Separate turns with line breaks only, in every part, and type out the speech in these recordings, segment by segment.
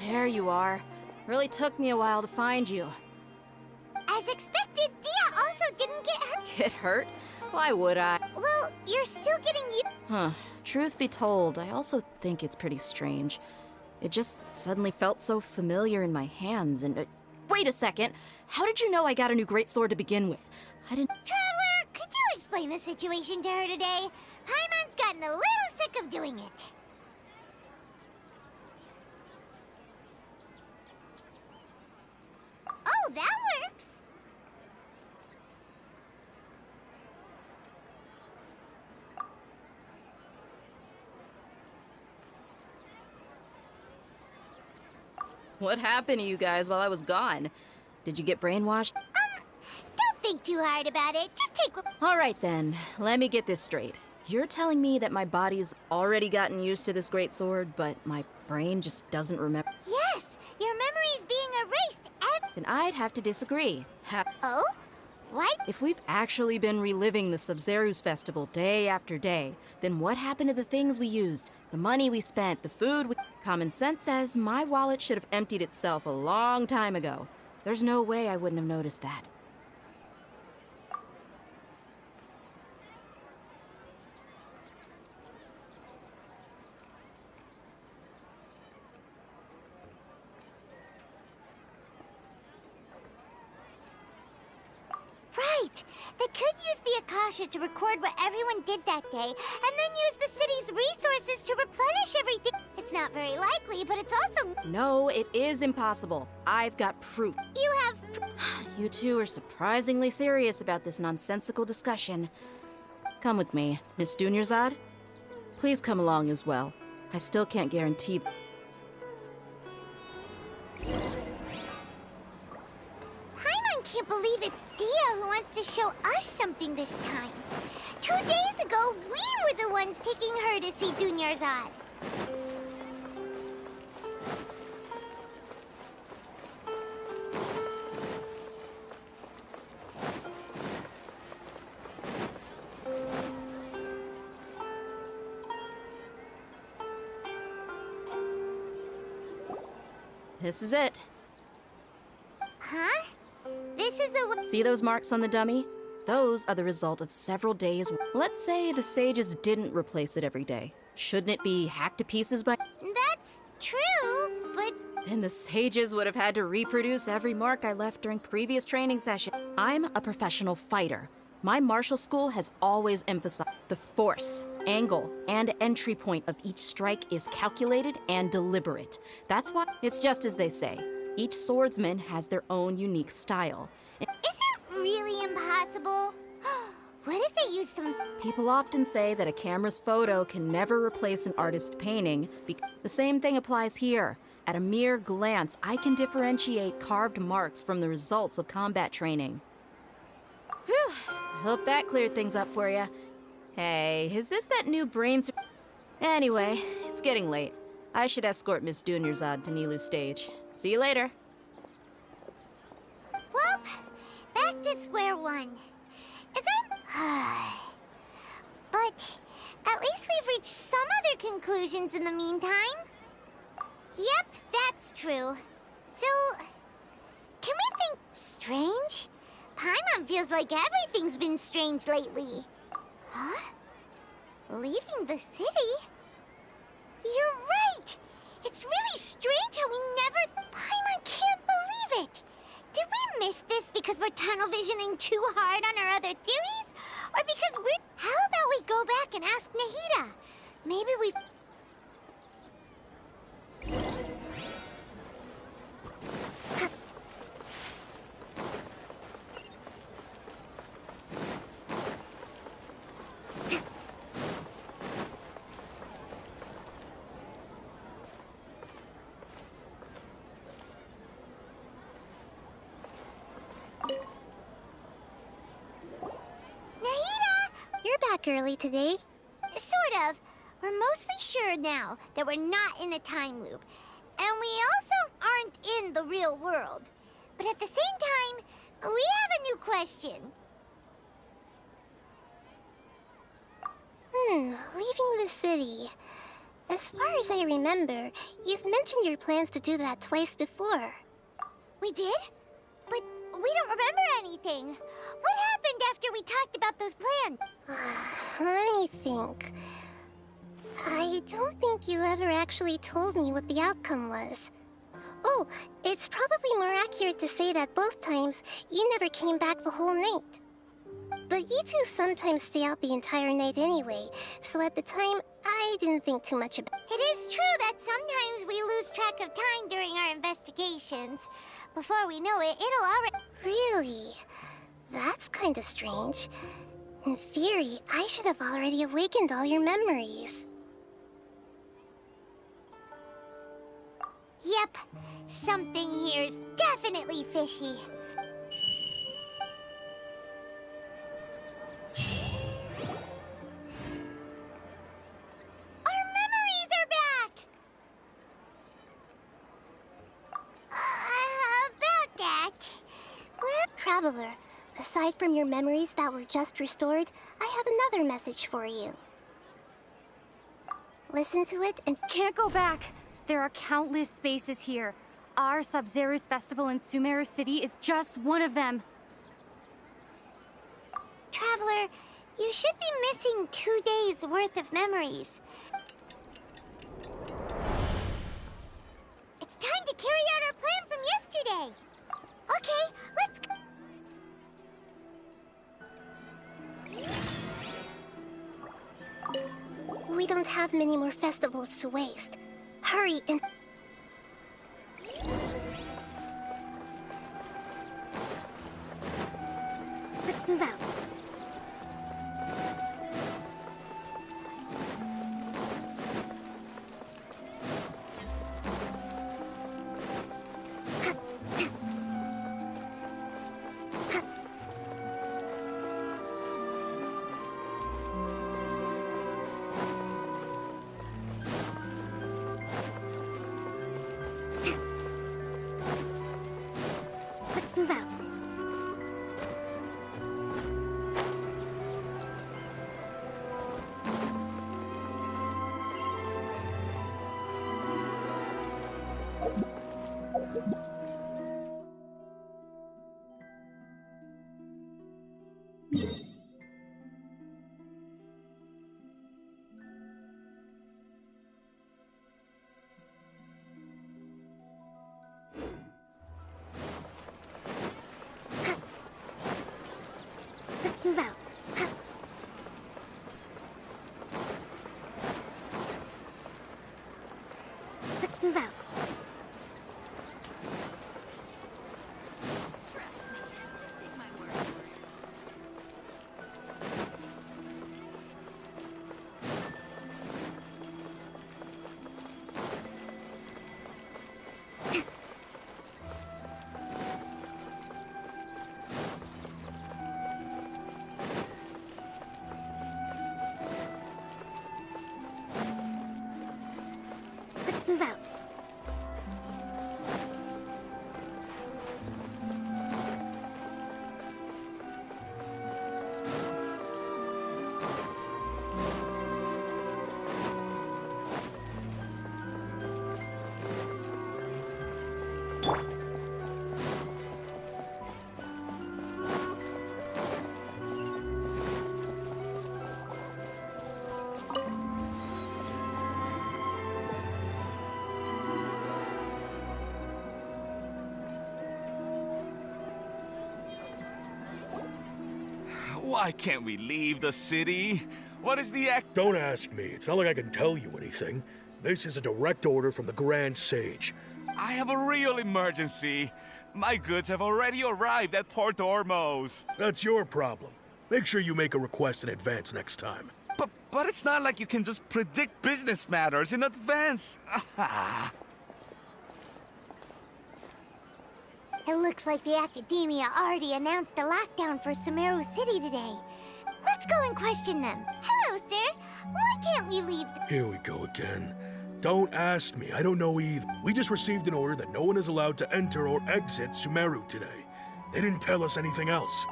there you are. Really took me a while to find you.
As expected, Dia also didn't get hurt.
Get hurt? Why would I?
Well, you're still getting used.
Huh. Truth be told, I also think it's pretty strange. It just suddenly felt so familiar in my hands and... wait a second! How did you know I got a new greatsword to begin with? I didn't...
Traveler, could you explain the situation to her today? Paimon's gotten a little sick of doing it. Oh, that works!
What happened to you guys while I was gone? Did you get brainwashed?
Don't think too hard about it. Just take what...
Alright then, let me get this straight. You're telling me that my body's already gotten used to this greatsword, but my brain just doesn't remember?
Yes! Your memory's being erased and...
Then I'd have to disagree.
Oh? What?
If we've actually been reliving the Sub-Zeru's festival day after day, then what happened to the things we used? The money we spent, the food we... Common sense says my wallet should have emptied itself a long time ago. There's no way I wouldn't have noticed that.
Right! They could use the Akasha to record what everyone did that day, and then use the city's resources to replenish everything. It's not very likely, but it's also...
No, it is impossible. I've got proof.
You have...
You two are surprisingly serious about this nonsensical discussion. Come with me, Miss Dunyarzad. Please come along as well. I still can't guarantee...
Paimon can't believe it's Dia who wants to show us something this time. 2 days ago, we were the ones taking her to see Dunyarzad.
This is it.
Huh? This is the...
See those marks on the dummy? Those are the result of several days. Let's say the sages didn't replace it every day. Shouldn't it be hacked to pieces by...
That's true, but...
Then the sages would have had to reproduce every mark I left during previous training session. I'm a professional fighter. My martial school has always emphasized the force, angle, and entry point of each strike is calculated and deliberate. That's why it's just as they say. Each swordsman has their own unique style.
Is it really impossible? What if they use some...
People often say that a camera's photo can never replace an artist's painting. The same thing applies here. At a mere glance, I can differentiate carved marks from the results of combat training. Whew. Hope that cleared things up for you. Hey, is this that new brains... Anyway, it's getting late. I should escort Miss Dunyarzad to Nilu's stage. See you later.
Well, back to square one. Is there... But at least we've reached some other conclusions in the meantime. Yep, that's true. So, can we think strange? Paimon feels like everything's been strange lately. Huh? Leaving the city? You're right! It's really strange how we never... Paimon can't believe it! Did we miss this because we're tunnel visioning too hard on our other theories? Or because we're... How about we go back and ask Nahida? Maybe we... early today. Sort of. We're mostly sure now that we're not in a time loop. And we also aren't in the real world. But at the same time, we have a new question. Leaving the city.
As far as I remember, you've mentioned your plans to do that twice before.
We did? But we don't remember anything. What happened after we talked about those plans?
Let me think. I don't think you ever actually told me what the outcome was. Oh, it's probably more accurate to say that both times you never came back the whole night. But you two sometimes stay out the entire night anyway, so at the time, I didn't think too much about it.
It is true that sometimes we lose track of time during our investigations. Before we know it, it'll already...
Really? That's kinda strange. In theory, I should have already awakened all your memories.
Yep, something here's definitely fishy. Our memories are back! About that... Well,
Traveler, aside from your memories that were just restored, I have another message for you. Listen to it and...
Can't go back! There are countless spaces here. Our Sub-Zero's festival in Sumeru City is just one of them.
Traveler, you should be missing 2 days' worth of memories. It's time to carry out our plan from yesterday. Okay, let's go.
We don't have many more festivals to waste. Hurry and... Let's move out. Let's move out. Let's move out. Let's move out.
Trust me. Just take my word for it.
Let's move out.
Why can't we leave the city? What is the act?
Don't ask me. It's not like I can tell you anything. This is a direct order from the Grand Sage.
I have a real emergency. My goods have already arrived at Port Ormos.
That's your problem. Make sure you make a request in advance next time.
But it's not like you can just predict business matters in advance.
It looks like the Academia already announced a lockdown for Sumeru City today. Let's go and question them. Hello, sir. Why can't we leave?
Here we go again. Don't ask me. I don't know either. We just received an order that no one is allowed to enter or exit Sumeru today. They didn't tell us anything else.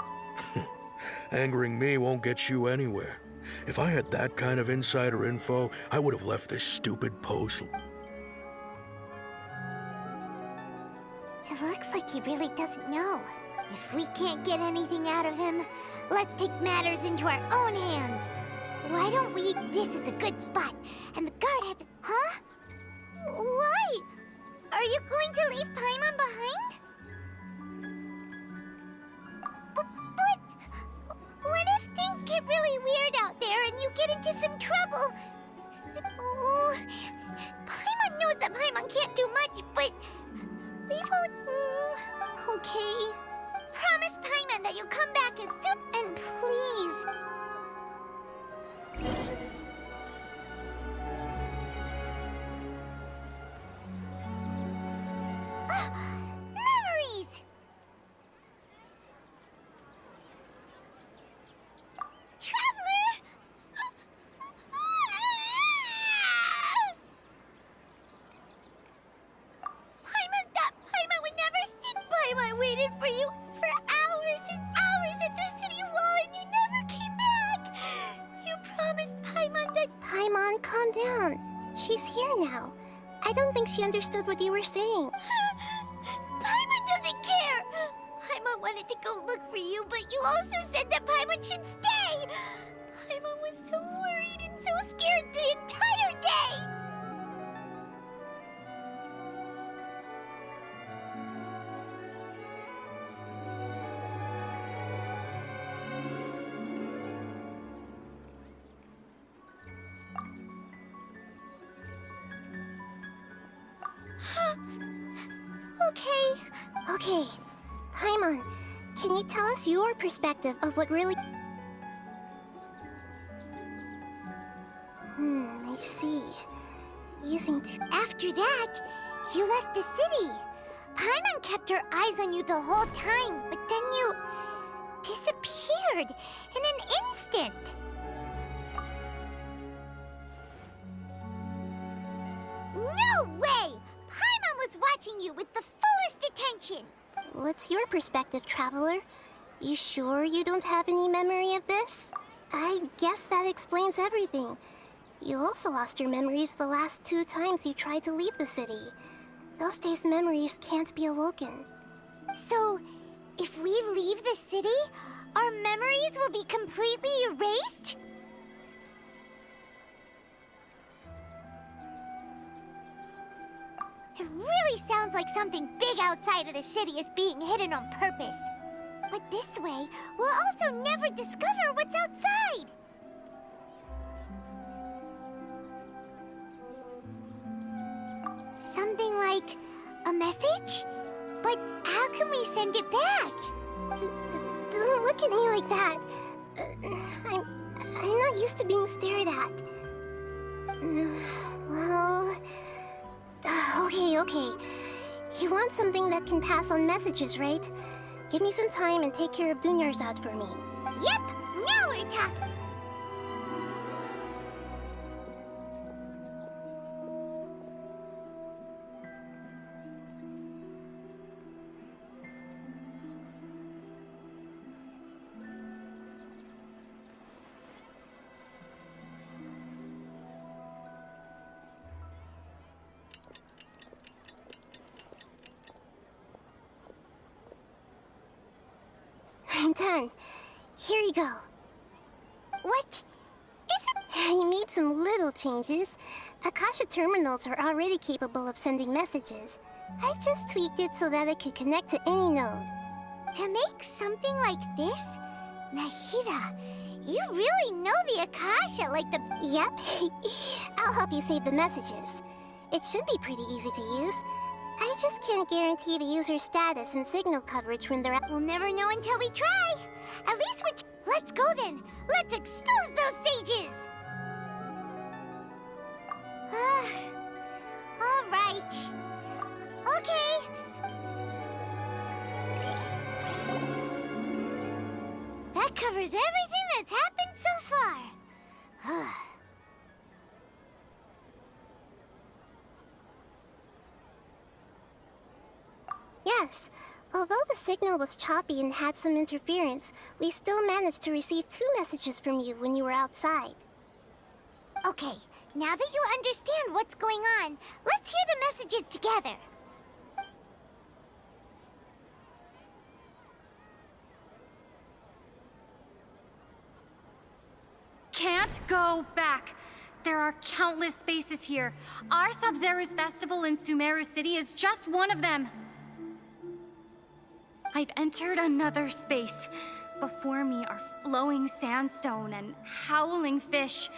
Angering me won't get you anywhere. If I had that kind of insider info, I would have left this stupid post.
It looks like he really doesn't know. If we can't get anything out of him, let's take matters into our own hands. Why don't we? This is a good spot, and the guard has. Huh? Why? Are you going to leave Paimon behind? But what if things get really weird out there and you get into some trouble? Oh, Paimon knows that Paimon can't do much, but we won't. Okay. Promise Paimon that you'll come back as soon. And please. Memories! Traveler! Paimon would never see. Paimon waited for you for hours and hours at the city wall and you never came back. You promised Paimon that.
Paimon, calm down. She's here now. I don't think she understood what you were saying.
Paimon doesn't care! Paimon wanted to go look for you, but you also said that Paimon should stay! Paimon was so worried and so scared the entire day! Okay.
Okay, Paimon, can you tell us your perspective of what really... I see. Using two...
After that, you left the city. Paimon kept her eyes on you the whole time, but then you disappeared in an instant. No way! Paimon was watching you with the fullest attention.
What's your perspective, Traveler? You sure you don't have any memory of this? I guess that explains everything. You also lost your memories the last 2 times you tried to leave the city. Those days' memories can't be awoken.
So, if we leave the city, our memories will be completely erased? It really sounds like something big outside of the city is being hidden on purpose. But this way, we'll also never discover what's outside. Something like a message? But how can we send it back?
Don't look at me like that. I'm not used to being stared at. Well... Okay. You want something that can pass on messages, right? Give me some time and take care of Dunyarzad for me.
Yep, now we're talking.
I'm done. Here you go.
What is it?
I made some little changes. Akasha terminals are already capable of sending messages. I just tweaked it so that it could connect to any node.
To make something like this? Nahida, you really know the Akasha like the...
Yep. I'll help you save the messages. It should be pretty easy to use. I just can't guarantee the user's status and signal coverage when they're out.
We'll never know until we try. At least we're... Let's go then. Let's expose those sages. All right. Okay. That covers everything that's happened so far.
Yes. Although the signal was choppy and had some interference, we still managed to receive 2 messages from you when you were outside.
Okay, now that you understand what's going on, let's hear the messages together.
Can't go back. There are countless spaces here. Our Sub-Zero's festival in Sumeru City is just one of them. I've entered another space. Before me are flowing sandstone and howling fish.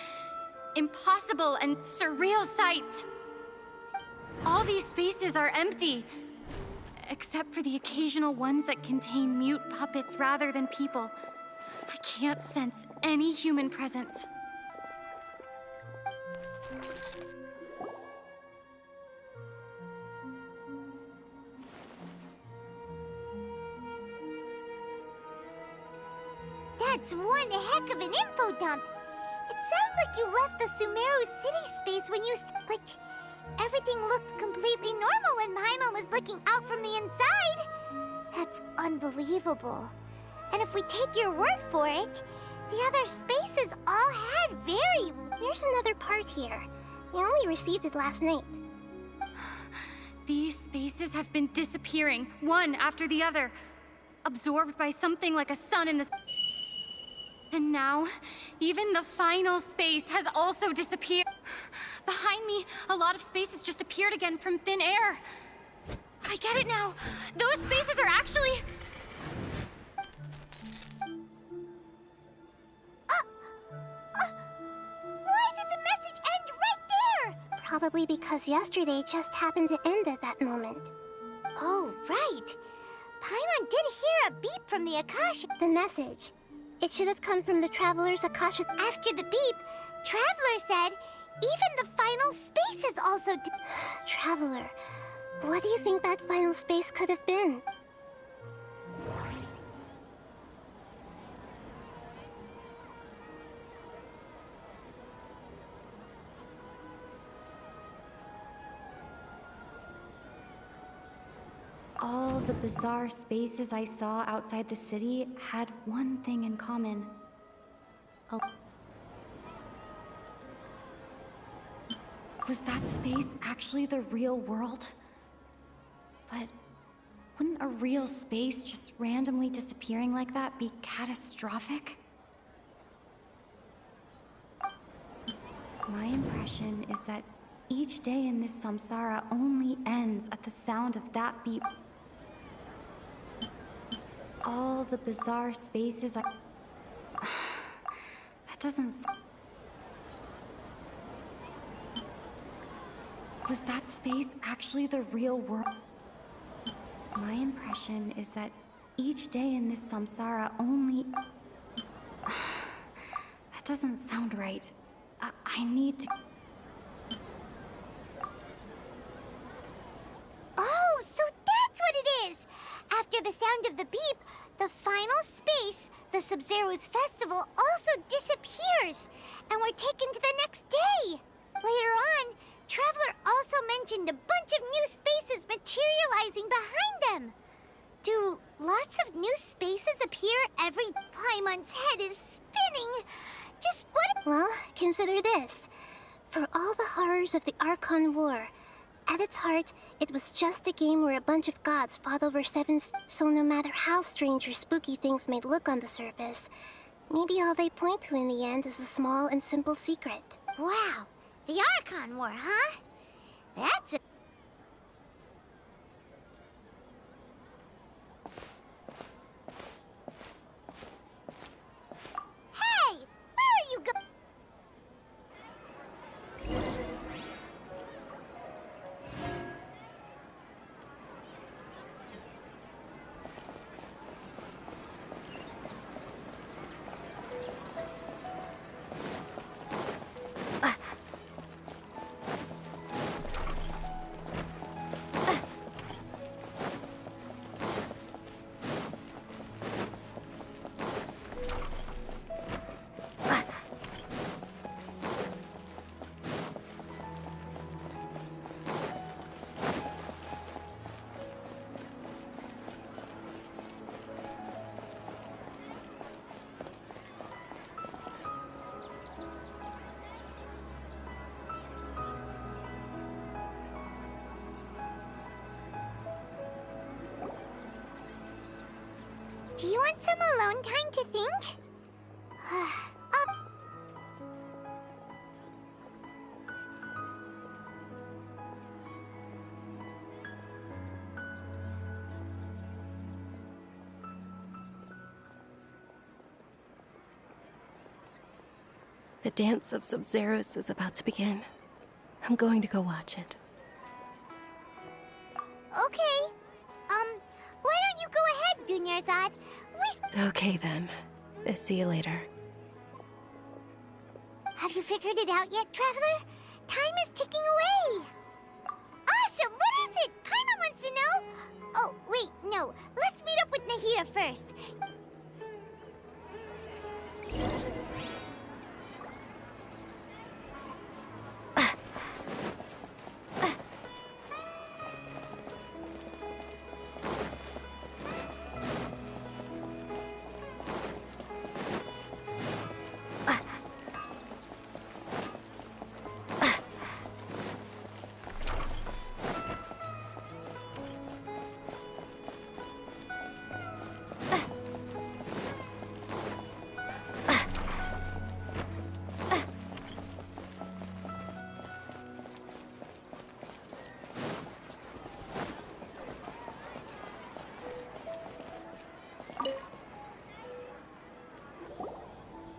Impossible and surreal sights. All these spaces are empty, except for the occasional ones that contain mute puppets rather than people. I can't sense any human presence.
That's one heck of an info dump. It sounds like you left the Sumeru City space when you but everything looked completely normal when Paimon was looking out from the inside. That's unbelievable. And if we take your word for it, the other spaces all had very...
There's another part here. We only received it last night.
These spaces have been disappearing, one after the other, absorbed by something like a sun in the... And now, even the final space has also disappeared. Behind me, a lot of spaces just appeared again from thin air. I get it now. Those spaces are actually...
Why did the message end right there?
Probably because yesterday just happened to end at that moment.
Oh, right. Paimon did hear a beep from the Akasha.
The message. It should have come from the Traveler's Akasha.
After the beep, Traveler said even the final space has also...
Traveler, what do you think that final space could have been?
All the bizarre spaces I saw outside the city had one thing in common. Was that space actually the real world? But wouldn't a real space just randomly disappearing like that be catastrophic? My impression is that each day in this samsara only ends at the sound of that beep. All the bizarre spaces I... That doesn't... Was that space actually the real world? My impression is that each day in this samsara only... That doesn't sound right. I need to...
Oh, so that's what it is! After the sound of the beep, the final space, the Sub-Zero's festival, also disappears, and we're taken to the next day. Later on, Traveler also mentioned a bunch of new spaces materializing behind them. Do lots of new spaces appear every... Paimon's head is spinning. Just what...
Well, consider this. For all the horrors of the Archon War, at its heart, it was just a game where a bunch of gods fought over so no matter how strange or spooky things may look on the surface, maybe all they point to in the end is a small and simple secret.
Wow, the Archon War, huh? That's a... Hey! Where are you go... want some alone time to think?
The dance of Sub-Zeros is about to begin. I'm going to go watch it.
Okay. Why don't you go ahead, Dunyarzad?
Okay then. See you later.
Have you figured it out yet, Traveler? Time is ticking away. Awesome! What is it? Paimon wants to know. Oh, wait, no. Let's meet up with Nahida first.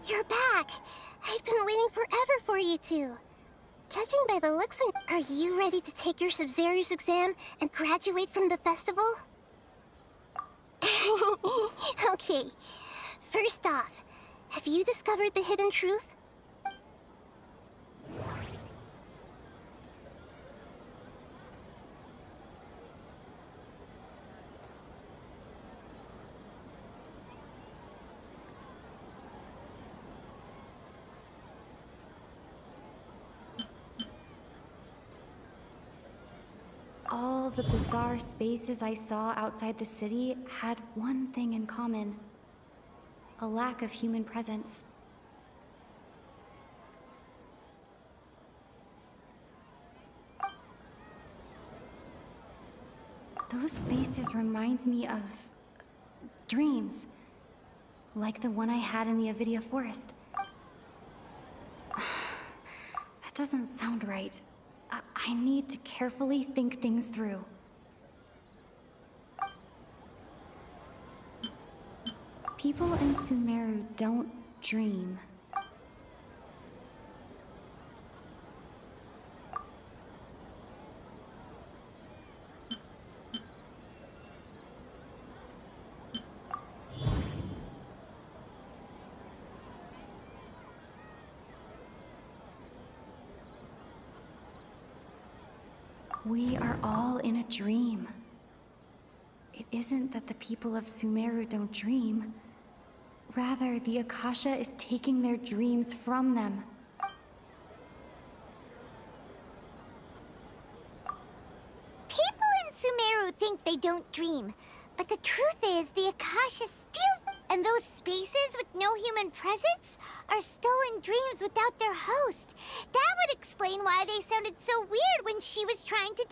You're back! I've been waiting forever for you two. Judging by the looks, are you ready to take your Sub-Zero's exam and graduate from the festival? Okay. First off, have you discovered the hidden truth?
All the bizarre spaces I saw outside the city had one thing in common: a lack of human presence. Those spaces remind me of dreams, like the one I had in the Avidia Forest. That doesn't sound right. I need to carefully think things through. People in Sumeru don't dream. We are all in a dream. It isn't that the people of Sumeru don't dream. Rather, the Akasha is taking their dreams from them.
People in Sumeru think they don't dream, but the truth is the Akasha steals, and those spaces with no human presence are stolen dreams without their host. That would explain why they sounded so weird when she was trying to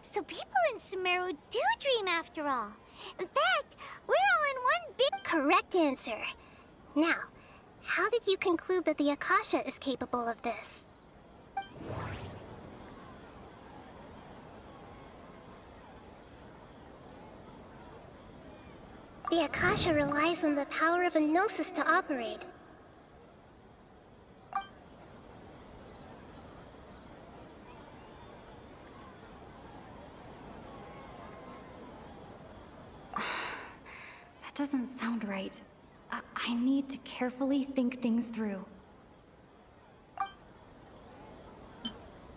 So people in Sumeru do dream after all. In fact, we're all in one big...
Correct answer. Now, how did you conclude that the Akasha is capable of this? The Akasha relies on the power of a gnosis to operate.
That doesn't sound right. I need to carefully think things through.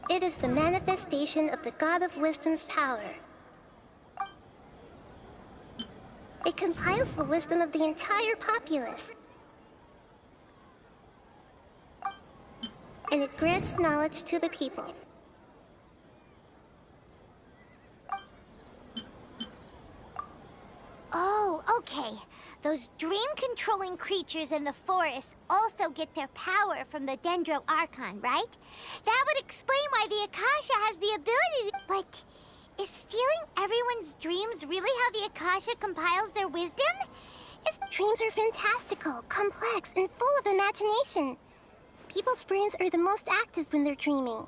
It is the manifestation of the God of Wisdom's power. It compiles the wisdom of the entire populace. And it grants knowledge to the people.
Oh, okay. Those dream-controlling creatures in the forest also get their power from the Dendro Archon, right? That would explain why the Akasha has the ability to... But Is stealing everyone's dreams really how the Akasha compiles their wisdom?
Dreams are fantastical, complex, and full of imagination. People's brains are the most active when they're dreaming.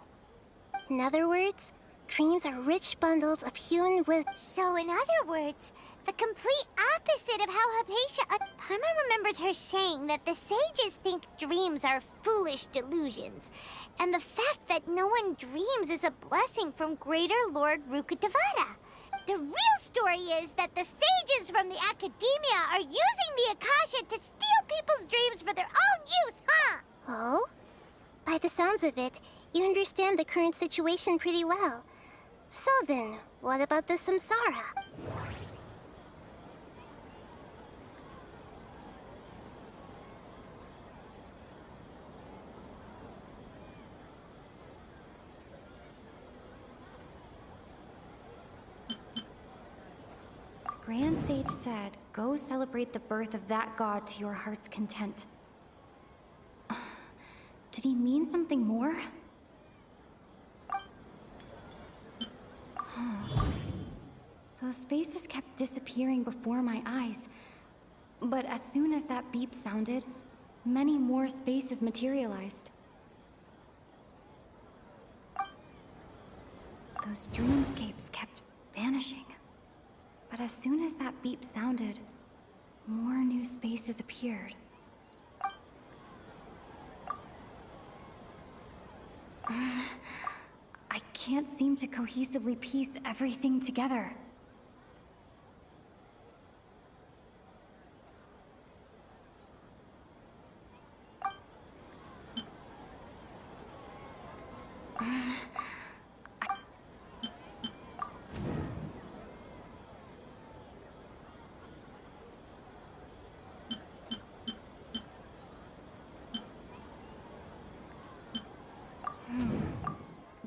In other words, dreams are rich bundles of human wisdom.
So in other words, the complete opposite of how Hypatia... Paimon remembers her saying that the sages think dreams are foolish delusions, and the fact that no one dreams is a blessing from Greater Lord Rukkhadevata. The real story is that the sages from the Academia are using the Akasha to steal people's dreams for their own use, huh?
Oh? By the sounds of it, you understand the current situation pretty well. So then, what about the samsara?
Grand Sage said, go celebrate the birth of that god to your heart's content. Did he mean something more? Those spaces kept disappearing before my eyes. But as soon as that beep sounded, many more spaces materialized. Those dreamscapes kept vanishing. But as soon as that beep sounded, more new spaces appeared. I can't seem to cohesively piece everything together.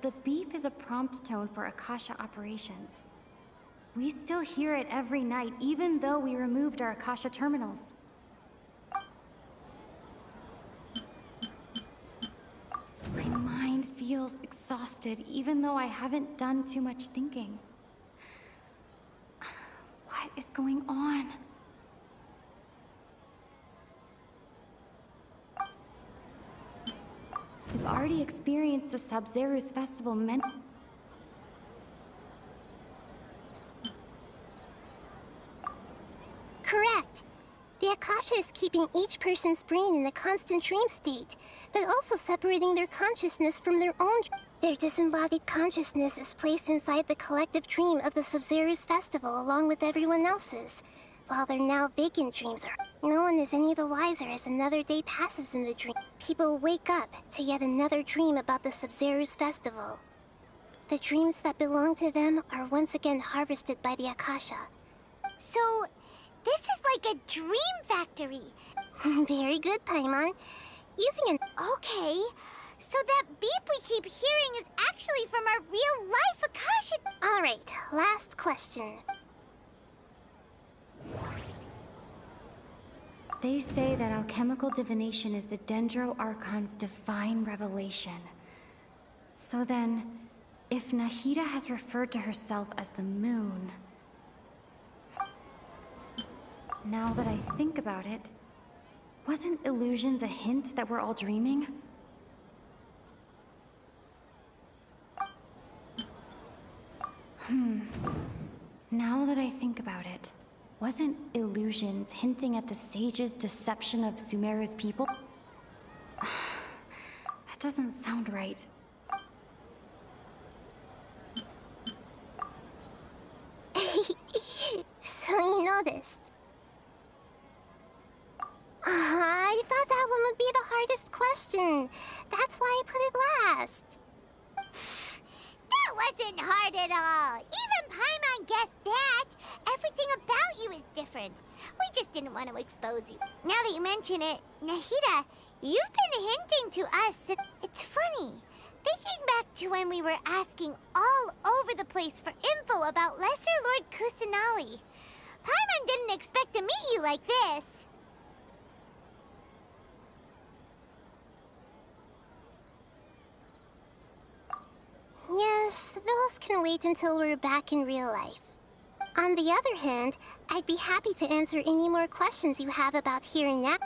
The beep is a prompt tone for Akasha operations. We still hear it every night, even though we removed our Akasha terminals. My mind feels exhausted, even though I haven't done too much thinking. What is going on? We've already experienced the Sub-Zero's festival
Correct. The Akasha is keeping each person's brain in a constant dream state, but also separating their consciousness from their own. Their disembodied consciousness is placed inside the collective dream of the Sub-Zero's festival along with everyone else's, while their now vacant dreams are. No one is any the wiser as another day passes in the dream. People wake up to yet another dream about the Sub-Zero's festival. The dreams that belong to them are once again harvested by the Akasha.
So, this is like a dream factory.
Very good, Paimon. Using an...
Okay, so that beep we keep hearing is actually from our real-life Akasha...
Alright, last question.
They say that alchemical divination is the Dendro Archon's divine revelation. So then, if Nahida has referred to herself as the moon... Now that I think about it, wasn't illusions a hint that we're all dreaming? Now that I think about it, wasn't illusions hinting at the sage's deception of Sumeru's people? That doesn't sound right.
So you noticed. I thought that one would be the hardest question. That's why I put it last.
That wasn't hard at all. Even Paimon guessed that. Everything about you is different. We just didn't want to expose you. Now that you mention it, Nahida, you've been hinting to us that it's funny. Thinking back to when we were asking all over the place for info about Lesser Lord Kusanali, Paimon didn't expect to meet you like this.
Yes, guess those can wait until we're back in real life. On the other hand, I'd be happy to answer any more questions you have about here and now.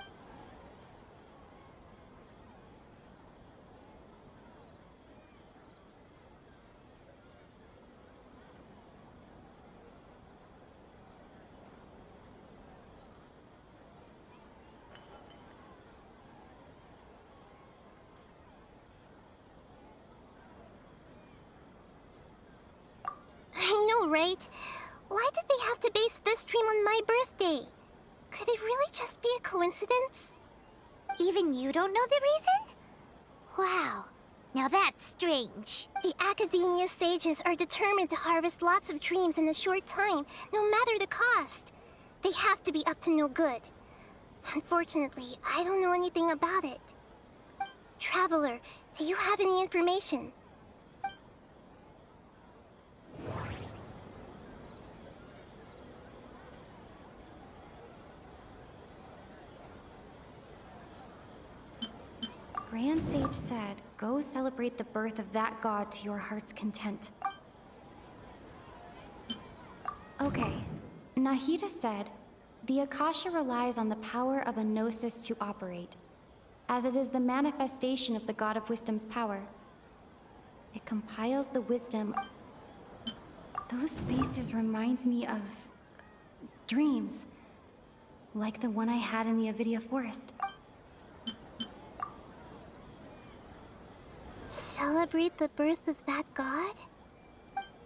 I know, right? Why did they have to base this dream on my birthday? Could it really just be a coincidence?
Even you don't know the reason? Wow. Now that's strange.
The Academia sages are determined to harvest lots of dreams in a short time, no matter the cost. They have to be up to no good. Unfortunately, I don't know anything about it. Traveler, do you have any information?
Grand Sage said, go celebrate the birth of that god to your heart's content. Okay, Nahida said, the Akasha relies on the power of a gnosis to operate, as it is the manifestation of the God of Wisdom's power. It compiles the wisdom. Those spaces remind me of dreams, like the one I had in the Avidia Forest.
Celebrate the birth of that god?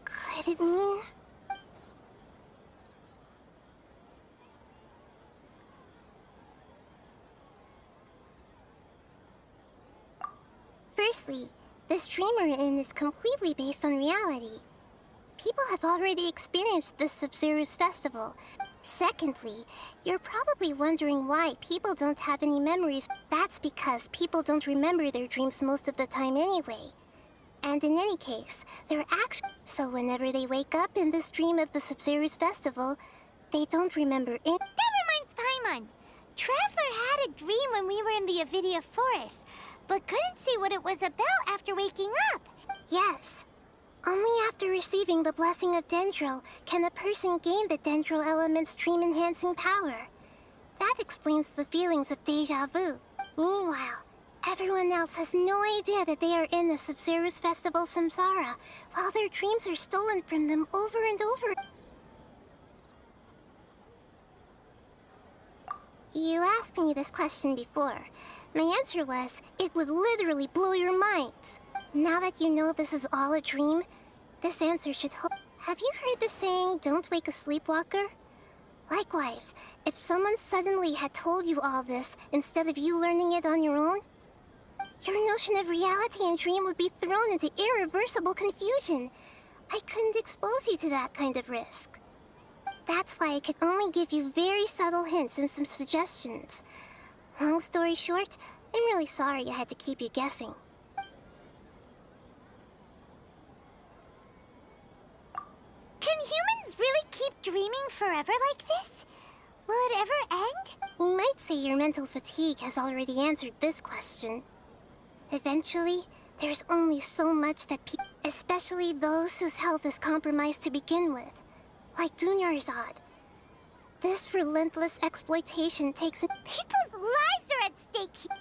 Could it mean... Firstly, this dream we're in is completely based on reality. People have already experienced this Sub-Zero's festival. Secondly, you're probably wondering why people don't have any memories. That's because people don't remember their dreams most of the time anyway. And in any case, they're actually... So whenever they wake up in this dream of the Sub-Zero's festival, they don't remember
That reminds Paimon. Traveler had a dream when we were in the Avidia Forest, but couldn't see what it was about after waking up.
Yes. Only after receiving the blessing of Dendro can a person gain the Dendro element's dream-enhancing power. That explains the feelings of deja vu. Meanwhile, everyone else has no idea that they are in the Sub-Zero's festival Samsara, while their dreams are stolen from them over and over. You asked me this question before. My answer was, it would literally blow your minds. Now that you know this is all a dream, this answer should help. Have you heard the saying, don't wake a sleepwalker? Likewise, if someone suddenly had told you all this instead of you learning it on your own, your notion of reality and dream would be thrown into irreversible confusion. I couldn't expose you to that kind of risk. That's why I could only give you very subtle hints and some suggestions. Long story short, I'm really sorry I had to keep you guessing.
Can humans really keep dreaming forever like this? Will it ever end?
You might say your mental fatigue has already answered this question. Eventually, there's only so much that people, especially those whose health is compromised to begin with, like Dunyarzad. This relentless exploitation takes...
People's lives are at stake.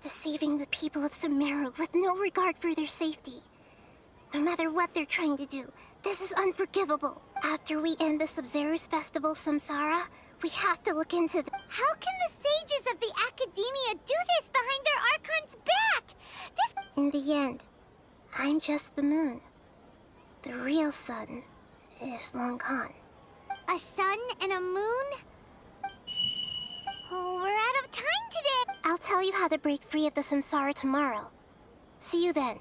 Deceiving the people of Sumeru with no regard for their safety. No matter what they're trying to do, this is unforgivable. After we end the Sub-Zero's festival Samsara, we have to look into the...
How can the sages of the Academia do this behind their Archon's back? This...
In the end, I'm just the moon. The real sun is long gone.
A sun and a moon? Oh, we're out of time today.
I'll tell you how to break free of the Samsara tomorrow. See you then.